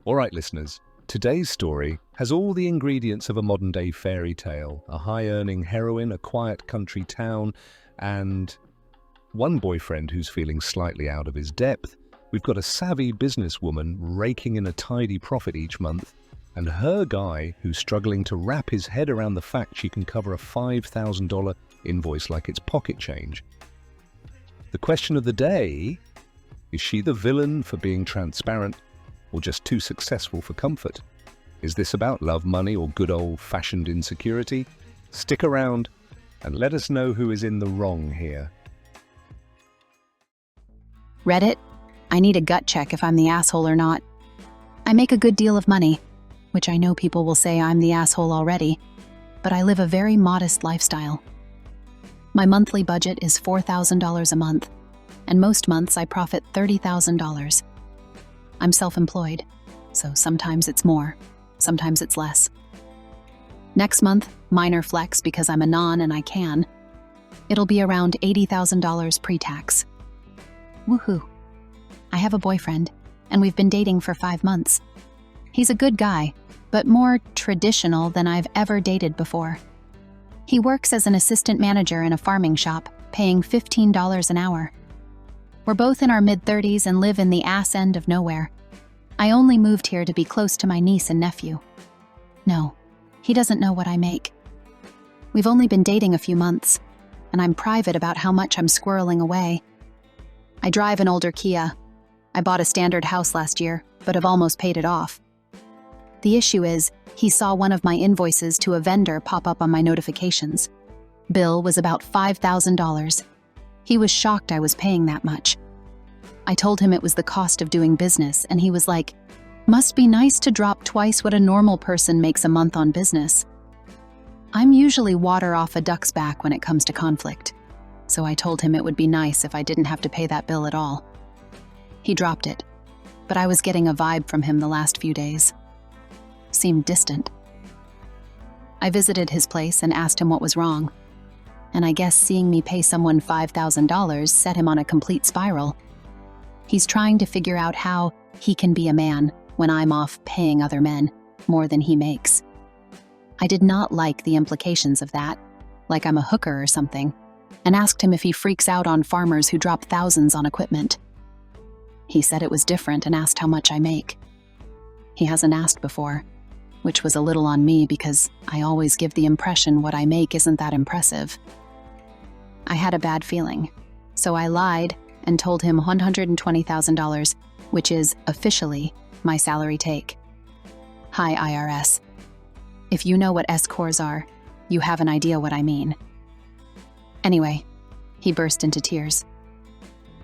All right, listeners, today's story has all the ingredients of a modern-day fairy tale: a high-earning heroine, a quiet country town, and one boyfriend who's feeling slightly out of his depth. We've got a savvy businesswoman raking in a tidy profit each month, and her guy who's struggling to wrap his head around the fact she can cover a $5,000 invoice like it's pocket change. The question of the day: is she the villain for being transparent, or just too successful for comfort? Is this about love, money, or good old-fashioned insecurity? Stick around and let us know who is in the wrong here. Reddit, I need a gut check if I'm the asshole or not. I make a good deal of money, which I know people will say I'm the asshole already, but I live a very modest lifestyle. My monthly budget is $4,000 a month, and most months I profit $30,000. I'm self-employed, so sometimes it's more, sometimes it's less. Next month, minor flex because I'm a non and I can. It'll be around $80,000 pre-tax. Woohoo. I have a boyfriend, and we've been dating for 5 months. He's a good guy, but more traditional than I've ever dated before. He works as an assistant manager in a farming shop, paying $15 an hour. We're both in our mid-30s and live in the ass end of nowhere. I only moved here to be close to my niece and nephew. No, he doesn't know what I make. We've only been dating a few months, and I'm private about how much I'm squirreling away. I drive an older Kia. I bought a standard house last year, but have almost paid it off. The issue is, he saw one of my invoices to a vendor pop up on my notifications. Bill was about $5,000. He was shocked I was paying that much. I told him it was the cost of doing business, and he was like, "Must be nice to drop twice what a normal person makes a month on business." I'm usually water off a duck's back when it comes to conflict, so I told him it would be nice if I didn't have to pay that bill at all. He dropped it, but I was getting a vibe from him the last few days. Seemed distant. I visited his place and asked him what was wrong, and I guess seeing me pay someone $5,000 set him on a complete spiral. He's trying to figure out how he can be a man when I'm off paying other men more than he makes. I did not like the implications of that, like I'm a hooker or something, and asked him if he freaks out on farmers who drop thousands on equipment. He said it was different and asked how much I make. He hasn't asked before, which was a little on me because I always give the impression what I make isn't that impressive. I had a bad feeling, so I lied and told him $120,000, which is officially my salary take. Hi, IRS. If you know what S-Corps are, you have an idea what I mean. Anyway, he burst into tears.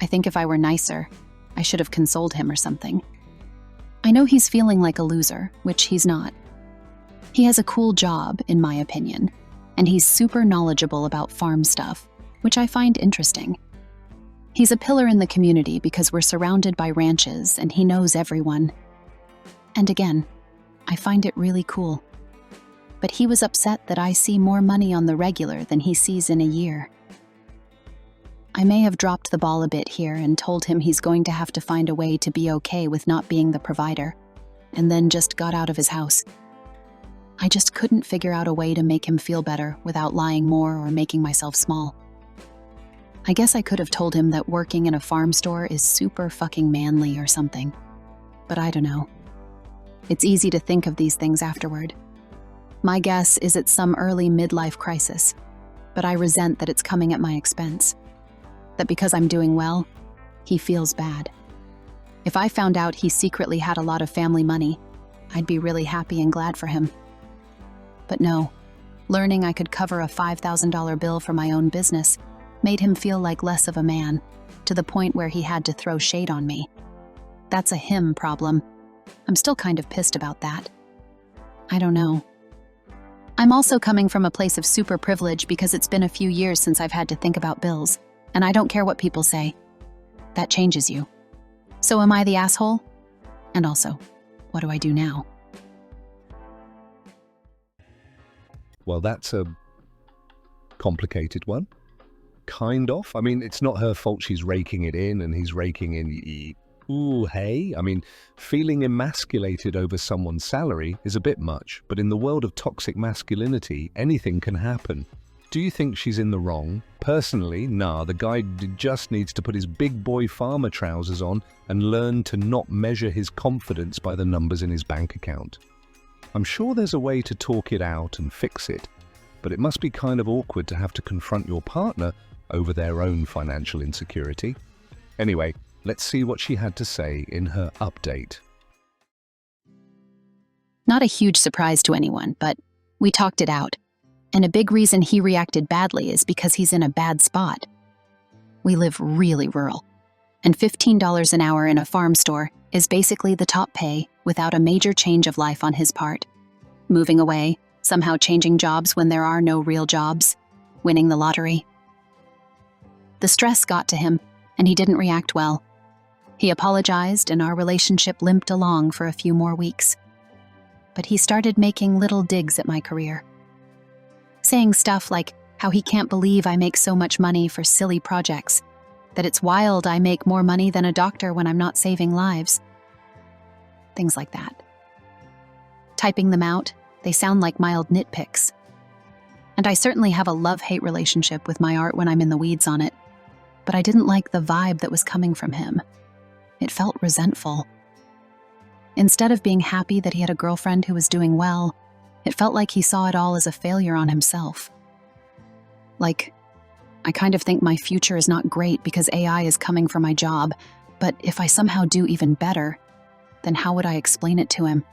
I think if I were nicer, I should have consoled him or something. I know he's feeling like a loser, which he's not. He has a cool job, in my opinion, and he's super knowledgeable about farm stuff, which I find interesting. He's a pillar in the community because we're surrounded by ranches and he knows everyone. And again, I find it really cool. But he was upset that I see more money on the regular than he sees in a year. I may have dropped the ball a bit here and told him he's going to have to find a way to be okay with not being the provider, and then just got out of his house. I just couldn't figure out a way to make him feel better without lying more or making myself small. I guess I could have told him that working in a farm store is super fucking manly or something, but I don't know. It's easy to think of these things afterward. My guess is it's some early midlife crisis, but I resent that it's coming at my expense. That because I'm doing well, he feels bad. If I found out he secretly had a lot of family money, I'd be really happy and glad for him. But no, learning I could cover a $5,000 bill for my own business made him feel like less of a man, to the point where he had to throw shade on me. That's a him problem. I'm still kind of pissed about that. I don't know. I'm also coming from a place of super privilege because it's been a few years since I've had to think about bills, and I don't care what people say. That changes you. So am I the asshole? And also, what do I do now? Well, that's a complicated one. Kind of. I mean, it's not her fault she's raking it in and he's raking in Ooh, hey, feeling emasculated over someone's salary is a bit much, but in the world of toxic masculinity, anything can happen. Do you think she's in the wrong? Personally, nah, the guy just needs to put his big boy farmer trousers on and learn to not measure his confidence by the numbers in his bank account. I'm sure there's a way to talk it out and fix it, but it must be kind of awkward to have to confront your partner over their own financial insecurity. Anyway, let's see what she had to say in her update. Not a huge surprise to anyone, but we talked it out. And a big reason he reacted badly is because he's in a bad spot. We live really rural, and $15 an hour in a farm store is basically the top pay without a major change of life on his part. Moving away, somehow changing jobs when there are no real jobs, winning the lottery. The stress got to him, and he didn't react well. He apologized, and our relationship limped along for a few more weeks. But he started making little digs at my career. Saying stuff like how he can't believe I make so much money for silly projects, that it's wild I make more money than a doctor when I'm not saving lives. Things like that. Typing them out, they sound like mild nitpicks. And I certainly have a love-hate relationship with my art when I'm in the weeds on it, but I didn't like the vibe that was coming from him. It felt resentful. Instead of being happy that he had a girlfriend who was doing well, it felt like he saw it all as a failure on himself. Like, I kind of think my future is not great because AI is coming for my job, but if I somehow do even better, then how would I explain it to him?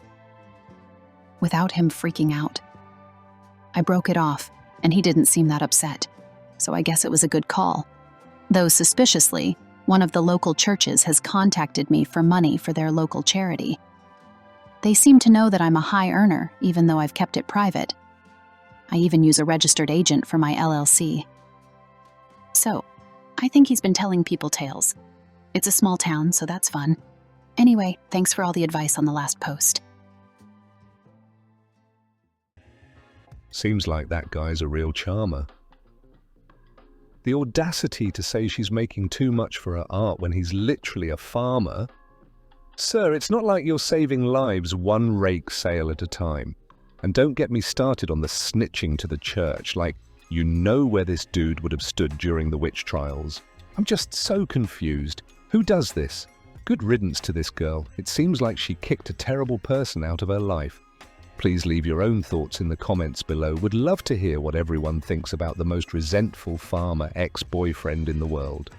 Without him freaking out. I broke it off, and he didn't seem that upset, so I guess it was a good call. Though suspiciously, one of the local churches has contacted me for money for their local charity. They seem to know that I'm a high earner, even though I've kept it private. I even use a registered agent for my LLC. So, I think he's been telling people tales. It's a small town, so that's fun. Anyway, thanks for all the advice on the last post. Seems like that guy's a real charmer. The audacity to say she's making too much for her art when he's literally a farmer. Sir, it's not like you're saving lives one rake sale at a time. And don't get me started on the snitching to the church, like you know where this dude would have stood during the witch trials. I'm just so confused. Who does this? Good riddance to this girl. It seems like she kicked a terrible person out of her life. Please leave your own thoughts in the comments below. Would love to hear what everyone thinks about the most resentful farmer ex-boyfriend in the world.